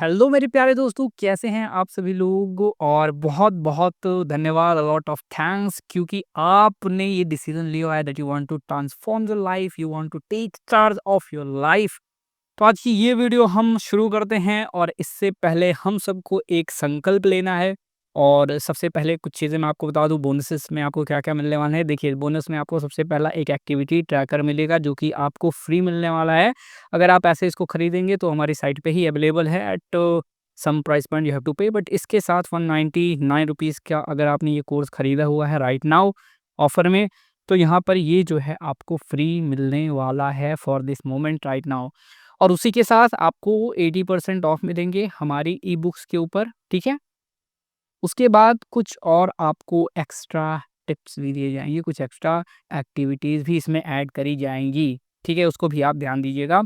Hello मेरे प्यारे दोस्तों, कैसे हैं आप सभी लोग? और बहुत-बहुत धन्यवाद, अ लॉट ऑफ थैंक्स क्योंकि आपने ये डिसीजन लिया है that you want to transform your life, you want to take charge of your life. तो आज की ये वीडियो हम शुरू करते हैं और इससे पहले हम सबको एक संकल्प लेना है। और सबसे पहले कुछ चीज़ें मैं आपको बता दूं, बोनसेस में आपको क्या क्या मिलने वाला है। देखिए, बोनस में आपको सबसे पहला एक एक्टिविटी ट्रैकर मिलेगा जो कि आपको फ्री मिलने वाला है। अगर आप ऐसे इसको खरीदेंगे तो हमारी साइट पे ही अवेलेबल है at some price point you have to pay, but इसके साथ 199 रुपीज़ का अगर आपने ये कोर्स खरीदा हुआ है राइट नाउ ऑफर में, तो यहाँ पर ये जो है आपको फ्री मिलने वाला है for this moment right now. और उसी के साथ आपको 80% ऑफ मिलेंगे हमारी ई बुक्स के ऊपर, ठीक है? उसके बाद कुछ और आपको एक्स्ट्रा टिप्स भी दिए जाएँगे, कुछ एक्स्ट्रा एक्टिविटीज़ भी इसमें ऐड करी जाएँगी, ठीक है? उसको भी आप ध्यान दीजिएगा।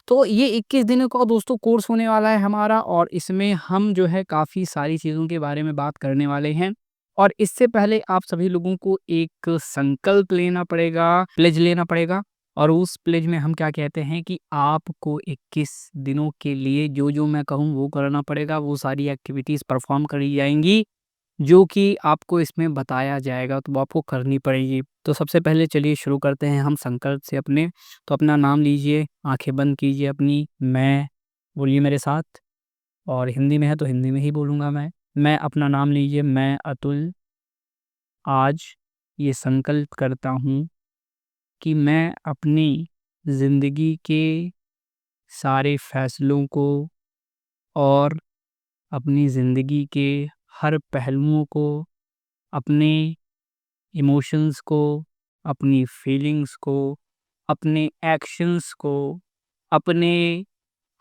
तो ये 21 दिनों का दोस्तों कोर्स होने वाला है हमारा, और इसमें हम जो है काफ़ी सारी चीज़ों के बारे में बात करने वाले हैं। और इससे पहले आप सभी लोगों को एक संकल्प लेना पड़ेगा, प्लेज़ लेना पड़ेगा। और उस प्लेज़ में हम क्या कहते हैं कि आपको 21 दिनों के लिए जो-जो मैं कहूँ वो करना पड़ेगा, वो सारी एक्टिविटीज़ परफ़ॉर्म करी जाएँगी, जो कि आपको इसमें बताया जाएगा, तो वो आपको करनी पड़ेगी। तो सबसे पहले चलिए शुरू करते हैं हम संकल्प से अपने। तो अपना नाम लीजिए, आँखें बंद कीजिए अपनी, मैं बोलिए मेरे साथ, और हिंदी में है तो हिंदी में ही बोलूँगा मैं। मैं अपना नाम लीजिए, मैं अतुल आज ये संकल्प करता हूँ कि मैं अपनी ज़िंदगी के सारे फैसलों को और अपनी ज़िंदगी के हर पहलुओं को, अपने इमोशंस को, अपनी फीलिंग्स को, अपने एक्शंस को अपने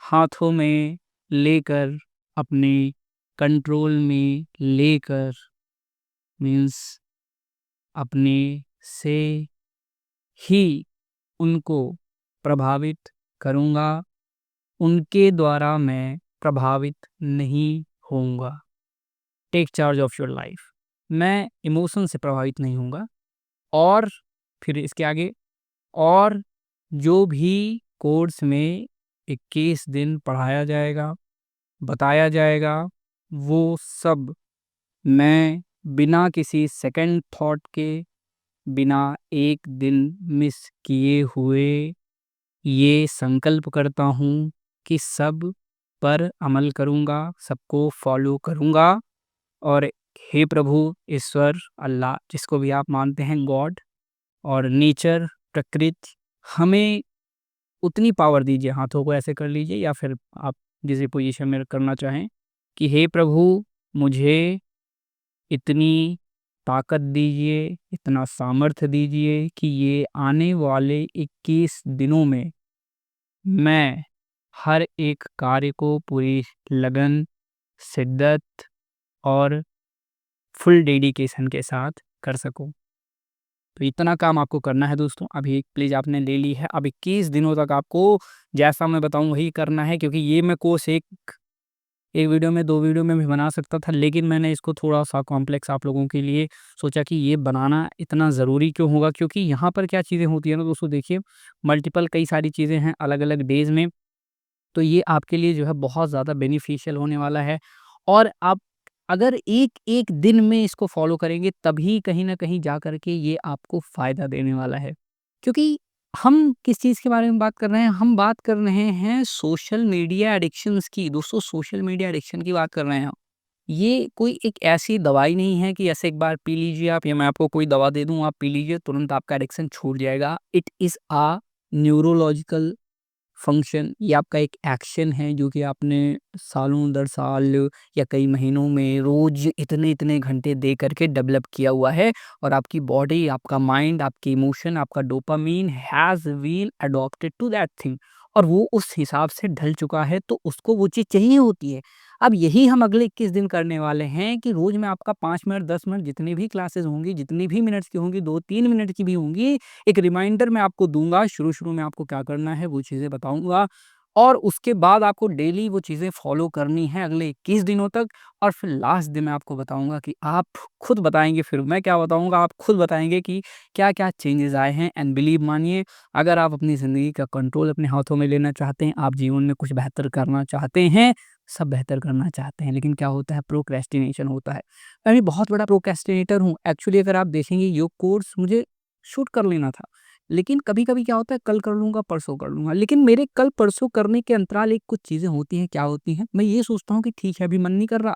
हाथों में लेकर, अपने कंट्रोल में लेकर, मीन्स अपने से ही उनको प्रभावित करूँगा, उनके द्वारा मैं प्रभावित नहीं होऊँगा। Take charge of your life. मैं इमोशन से प्रभावित नहीं होऊँगा। और फिर इसके आगे, और जो भी कोर्स में 21 दिन पढ़ाया जाएगा, बताया जाएगा, वो सब मैं बिना किसी सेकंड थॉट के, बिना एक दिन मिस किए हुए ये संकल्प करता हूँ कि सब पर अमल करूँगा, सबको फॉलो करूँगा। और हे प्रभु, ईश्वर, अल्लाह जिसको भी आप मानते हैं, गॉड और नेचर, प्रकृति, हमें उतनी पावर दीजिए, हाथों को ऐसे कर लीजिए या फिर आप जिस पोजीशन में करना चाहें, कि हे प्रभु, मुझे इतनी ताकत दीजिए, इतना सामर्थ्य दीजिए कि ये आने वाले 21 दिनों में मैं हर एक कार्य को पूरी लगन, शिद्दत और फुल डेडिकेशन के साथ कर सकूँ। तो इतना काम आपको करना है दोस्तों। अभी एक प्लीज़ आपने ले ली है, अब 21 दिनों तक आपको जैसा मैं बताऊँ वही करना है, क्योंकि ये मैं कोर्स एक एक वीडियो में, 2 वीडियो में भी बना सकता था, लेकिन मैंने इसको थोड़ा-सा कॉम्प्लेक्स आप लोगों के लिए सोचा कि ये बनाना इतना ज़रूरी क्यों होगा, क्योंकि यहाँ पर क्या चीज़ें होती हैं ना दोस्तों, देखिए मल्टीपल कई सारी चीज़ें हैं अलग-अलग डेज़ में। तो ये आपके लिए जो है बहुत ज़्यादा बेनिफिशियल होने वाला है। और आप अगर एक-एक दिन में इसको फ़ॉलो करेंगे, तभी कहीं न कहीं जा कर के ये आपको फ़ायदा देने वाला है। क्योंकि हम किस चीज़ के बारे में बात कर रहे हैं? हम बात कर रहे हैं सोशल मीडिया एडिक्शंस की। दोस्तों, सोशल मीडिया एडिक्शन की बात कर रहे हैं हम। ये कोई एक ऐसी दवाई नहीं है कि ऐसे एक बार पी लीजिए आप, या मैं आपको कोई दवा दे दूँ, आप पी लीजिए, तुरंत आपका एडिक्शन छूट जाएगा। It is a neurological function. ये आपका एक एक्शन है जो कि आपने सालों दर साल या कई महीनों में रोज इतने-इतने घंटे दे करके डेवलप किया हुआ है, और आपकी बॉडी, आपका माइंड, आपके इमोशन, आपका dopamine has been adopted to that thing, और वो उस हिसाब से ढल चुका है, तो उसको वो चीज़ चाहिए होती है। अब यही हम अगले 21 दिन करने वाले हैं कि रोज़ में आपका 5 मिनट, 10 मिनट, जितनी भी क्लासेस होंगी, जितनी भी मिनट्स की होंगी, 2-3 मिनट की भी होंगी, एक रिमाइंडर मैं आपको दूँगा। शुरू-शुरू में आपको क्या करना है वो चीज़ें बताऊँगा, और उसके बाद आपको डेली वो चीज़ें फ़ॉलो करनी है अगले 21 दिनों तक। और फिर लास्ट दिन मैं आपको बताऊँगा कि आप खुद बताएँगे, फिर मैं क्या बताऊँगा, आप खुद बताएँगे कि क्या-क्या चेंजेज़ आए हैं। एंड बिलीव मानिए, अगर आप अपनी ज़िंदगी का कंट्रोल अपने हाथों में लेना चाहते हैं, आप जीवन में कुछ बेहतर करना चाहते हैं, सब बेहतर करना चाहते हैं, लेकिन क्या होता है प्रोक्रेस्टिनेशन होता है। मैं भी बहुत बड़ा प्रोक्रेस्टिनेटर हूँ। एक्चुअली अगर आप देखेंगे योग कोर्स मुझे शूट कर लेना था, लेकिन कभी-कभी क्या होता है कल कर लूँगा, परसों कर लूँगा, लेकिन मेरे कल परसों करने के अंतराल एक कुछ चीज़ें होती हैं, क्या होती हैं? मैं ये सोचता हूँ कि ठीक है अभी मन नहीं कर रहा,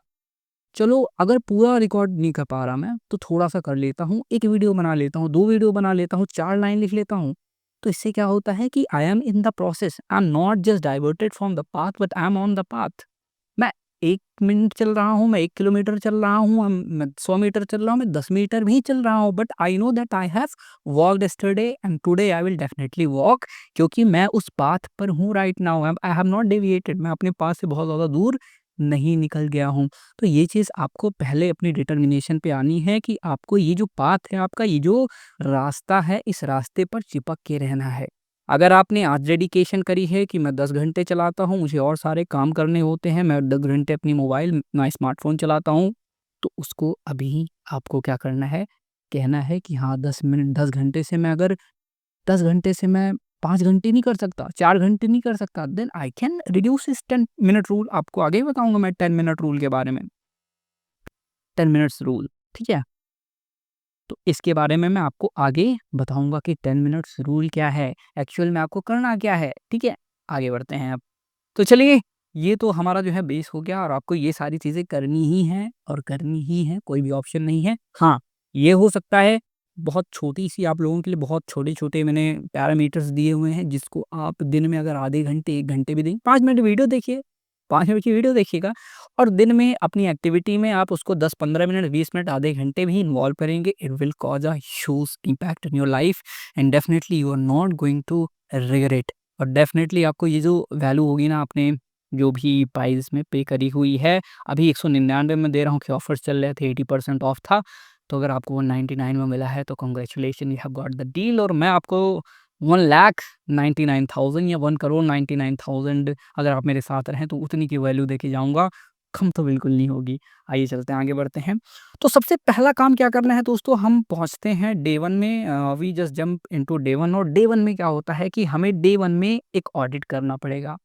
चलो अगर पूरा रिकॉर्ड नहीं कर पा रहा मैं, तो थोड़ा-सा कर लेता हूँ, 1 वीडियो बना लेता हूँ, 2 वीडियो बना लेता हूँ, 4 लाइन लिख लेता हूँ। तो इससे क्या होता है कि I am in the process, I am not just diverted from the path but I am on the path. मैं 1 मिनट चल रहा हूँ, मैं 1 किलोमीटर चल रहा हूँ, मैं 100 मीटर चल रहा हूँ, मैं 10 मीटर भी चल रहा हूँ, but I know that I have walked yesterday and today I will definitely walk, क्योंकि मैं उस पाथ पर हूँ right now, I have not deviated, मैं अपने पाथ से बहुत ज़्यादा दूर नहीं निकल गया हूँ। तो ये चीज़ आपको पहले अपनी डिटर्मिनेशन पे आनी है कि आपको ये जो पाथ है, आपका ये जो रास्ता है, इस रास्ते पर चिपक के रहना है। अगर आपने आज डेडिकेशन करी है कि मैं 10 घंटे चलाता हूँ, मुझे और सारे काम करने होते हैं, मैं 10 घंटे अपनी मोबाइल ना स्मार्टफ़ोन चलाता हूँ, तो उसको अभी आपको क्या करना है, कहना है कि हाँ 10 घंटे से मैं अगर 10 घंटे से मैं 5 घंटे नहीं कर सकता, 4 घंटे नहीं कर सकता, then I can reduce this 10 minute rule. आपको आगे बताऊँगा मैं 10 मिनट रूल के बारे में, 10 मिनट्स रूल, ठीक है? तो इसके बारे में मैं आपको आगे बताऊँगा कि 10 मिनट्स रूल क्या है, एक्चुअल में आपको करना क्या है, ठीक है? आगे बढ़ते हैं अब। तो चलिए, ये तो हमारा जो है बेस हो गया और आपको ये सारी चीज़ें करनी ही हैं और करनी ही हैं, कोई भी ऑप्शन नहीं है। हाँ, ये हो सकता है बहुत छोटी-सी आप लोगों के लिए बहुत छोटे-छोटे मैंने पैरामीटर्स दिए हुए हैं, जिसको आप दिन में अगर आधे घंटे, 1 घंटे भी दें, 5 मिनट वीडियो देखिए, 5 मिनट की वीडियो देखिएगा और दिन में अपनी एक्टिविटी में आप उसको 10-15 मिनट, 20 मिनट, आधे घंटे भी इन्वॉल्व करेंगे, it will cause a huge impact in your life and definitely you are not going to regret. और डेफ़िनेटली आपको ये जो वैल्यू होगी ना आपने जो भी प्राइस में पे करी हुई है, अभी 199 में दे रहा हूँ कि ऑफ़र्स चल रहे थे, 80% ऑफ था। तो अगर आपको 199 में मिला है तो congratulation you have got the deal और मैं आपको 1,99,000 या 1,99,000 अगर आप मेरे साथ रहें तो उतनी की वैल्यू देके जाऊँगा, कम तो बिल्कुल नहीं होगी। आइए चलते हैं, आगे बढ़ते हैं। तो सबसे पहला काम क्या करना है दोस्तों, हम पहुँचते हैं डे 1 में we just jump into day 1 और डे 1 में क्या होता है कि हमें डे 1 में एक ऑडिट करना पड़ेगा।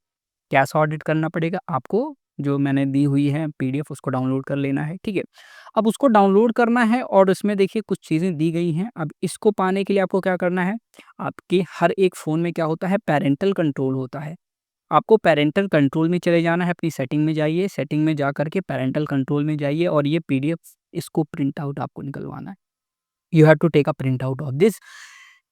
कैसा ऑडिट करना पड़ेगा? आपको जो मैंने दी हुई है पीडीएफ उसको डाउनलोड कर लेना है, ठीक है? अब उसको डाउनलोड करना है और उसमें देखिए कुछ चीज़ें दी गई हैं। अब इसको पाने के लिए आपको क्या करना है? आपके हर एक फ़ोन में क्या होता है पैरेंटल कंट्रोल होता है। आपको पैरेंटल कंट्रोल में चले जाना है, अपनी सेटिंग में जाइए, सेटिंग में जा कर के पैरेंटल कंट्रोल में जाइए और ये पीडीएफ इसको प्रिंट आउट आपको निकलवाना है। You have to take a printout of this.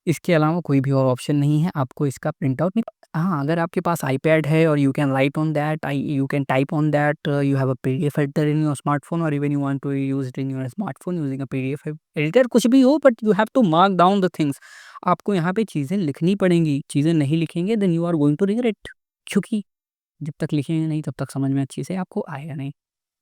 इसके अलावा कोई भी और ऑप्शन नहीं है, आपको इसका प्रिंट आउट हाँ, अगर आपके पास आईपैड है और you can write on that, you can type on that, you have a PDF editor in your smartphone और even you want to use it in your smartphone using a PDF editor, कुछ भी हो but you have to mark down the things. आपको यहाँ पे चीज़ें लिखनी पड़ेंगी, चीज़ें नहीं लिखेंगे then you are going to regret, क्योंकि जब तक लिखेंगे नहीं तब तक समझ में अच्छे से आपको आएगा नहीं।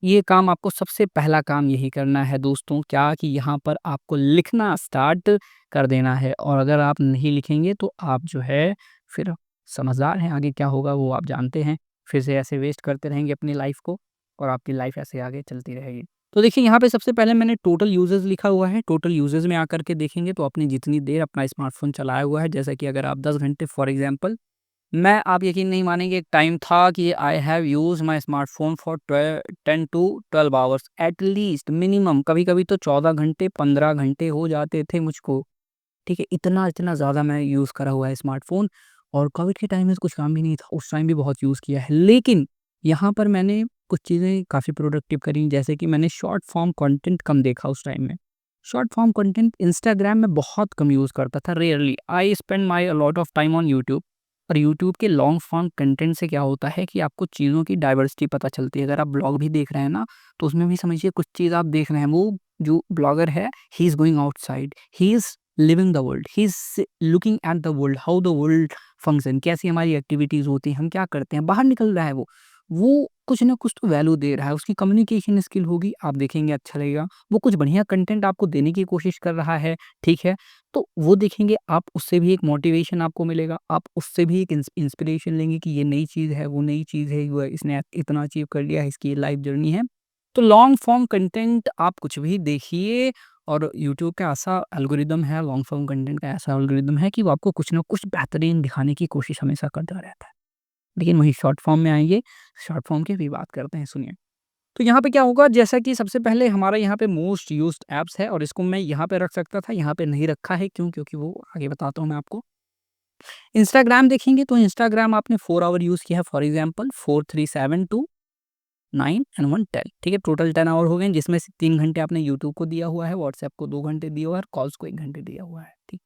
ये काम आपको सबसे पहला काम यही करना है दोस्तों, क्या कि यहाँ पर आपको लिखना स्टार्ट कर देना है और अगर आप नहीं लिखेंगे तो आप जो है फिर समझदार हैं, आगे क्या होगा वो आप जानते हैं। फिर से ऐसे वेस्ट करते रहेंगे अपनी लाइफ़ को और आपकी लाइफ़ ऐसे आगे चलती रहेगी। तो देखिए यहाँ पे सबसे पहले मैंने टोटल यूज़ेज़ लिखा हुआ है, टोटल यूज़ेज़ में आकर के देखेंगे तो आपने जितनी देर अपना स्मार्टफ़ोन चलाया हुआ है, जैसे कि अगर आप 10 घंटे फॉर एग्ज़ाम्पल मैं आप यकीन नहीं मानेंगे एक टाइम था कि I have use my smartphone for 10 to 12 hours at least minimum कभी-कभी तो 14 घंटे 15 घंटे हो जाते थे मुझको, ठीक है? इतना ज़्यादा मैं यूज़ करा हुआ है स्मार्टफ़ोन और कोविड के टाइम में तो कुछ काम भी नहीं था, उस टाइम भी बहुत यूज़ किया है। लेकिन यहाँ पर मैंने कुछ चीज़ें काफ़ी प्रोडक्टिव करी जैसे कि मैंने शॉर्ट फ़ॉर्म कंटेंट कम देखा उस टाइम में। शॉर्ट फ़ॉर्म कंटेंट इंस्टाग्राम में बहुत कम यूज़ करता था rarely. I spend my a lot of time on YouTube और यूट्यूब के लॉन्ग फॉर्म कंटेंट से क्या होता है कि आपको चीज़ों की डाइवर्सिटी पता चलती है। अगर आप ब्लॉग भी देख रहे हैं ना, तो उसमें भी समझिए कुछ चीज़ आप देख रहे हैं, वो जो ब्लॉगर है, he is going outside, he is living the world, he is looking at the world, how the world function, कैसी हमारी एक्टिविटीज़ होती हैं, हम क्या करते हैं, बाहर निकल रहा है वो। वो कुछ ना कुछ तो वैल्यू दे रहा है, उसकी कम्युनिकेशन स्किल होगी, आप देखेंगे अच्छा लगेगा। वो कुछ बढ़िया कंटेंट आपको देने की कोशिश कर रहा है, ठीक है? तो वो देखेंगे आप, उससे भी एक मोटिवेशन आपको मिलेगा, आप उससे भी एक इंस्पिरेशन लेंगे कि ये नई चीज़ है, वो नई चीज़ है, वो इसने इतना अचीव कर लिया है, इसकी ये लाइफ जर्नी है। तो लॉन्ग फॉर्म कंटेंट आप कुछ भी देखिए और यूट्यूब का ऐसा एल्गोरिदम है, लॉन्ग फॉर्म कंटेंट का ऐसा एल्गोरिदम है कि वो आपको कुछ ना कुछ बेहतरीन दिखाने की कोशिश हमेशा करता रहता है। लेकिन वहीं शॉर्ट फॉर्म में आएँगे, शॉर्ट फॉर्म की भी बात करते हैं, सुनिए। तो यहाँ पे क्या होगा, जैसा कि सबसे पहले हमारा यहाँ पे मोस्ट यूज्ड ऐप्स है और इसको मैं यहाँ पे रख सकता था, यहाँ पे नहीं रखा है, क्यों? क्योंकि वो आगे बताता हूँ मैं आपको। इंस्टाग्राम देखेंगे तो इंस्टाग्राम आपने 4 आवर यूज़ किया है, फॉर एग्ज़ाम्पल 4, 3, 7, 2, 9 एंड 1 10, ठीक है? टोटल 10 आवर हो गए, जिसमें से 3 घंटे आपने यूट्यूब को दिया हुआ है, व्हाट्सएप को 2 घंटे दिया हुआ है और कॉल्स को 1 घंटे दिया हुआ है, ठीक।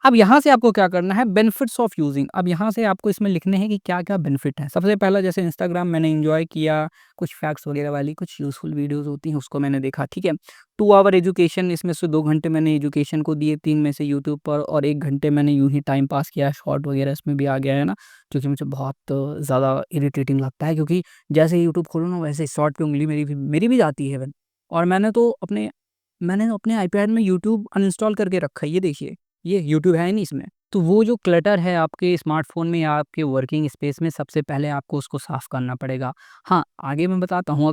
अब यहाँ से आपको क्या करना है, बेनिफिट्स ऑफ यूजिंग। अब यहाँ से आपको इसमें लिखने हैं कि क्या-क्या बेनिफिट है। सबसे पहला, जैसे इंस्टाग्राम मैंने एन्जॉय किया, कुछ फैक्ट्स वगैरह वाली कुछ यूज़फुल वीडियोज़ होती हैं, उसको मैंने देखा, ठीक है। 2 आवर एजुकेशन, इसमें से 2 घंटे मैंने एजुकेशन को दिए, 3 में से यूट्यूब पर और 1 घंटे मैंने यूँ ही टाइम पास किया, शॉर्ट वगैरह इसमें भी आ गया है ना, जो कि मुझे बहुत ज़्यादा इरिटेटिंग लगता है, क्योंकि जैसे ही यूट्यूब खोलो ना, वैसे शॉर्ट पे उँगली मेरी भी जाती है इवेन। और मैंने अपने आईपैड में यूट्यूब अनइंस्टॉल करके रखा है, ये देखिए। ये यूट्यूब है ही नहीं इसमें। तो वो जो क्लटर है आपके स्मार्टफ़ोन में या आपके वर्किंग स्पेस में, सबसे पहले आपको उसको साफ़ करना पड़ेगा। हाँ, आगे मैं बताता हूँ, अगर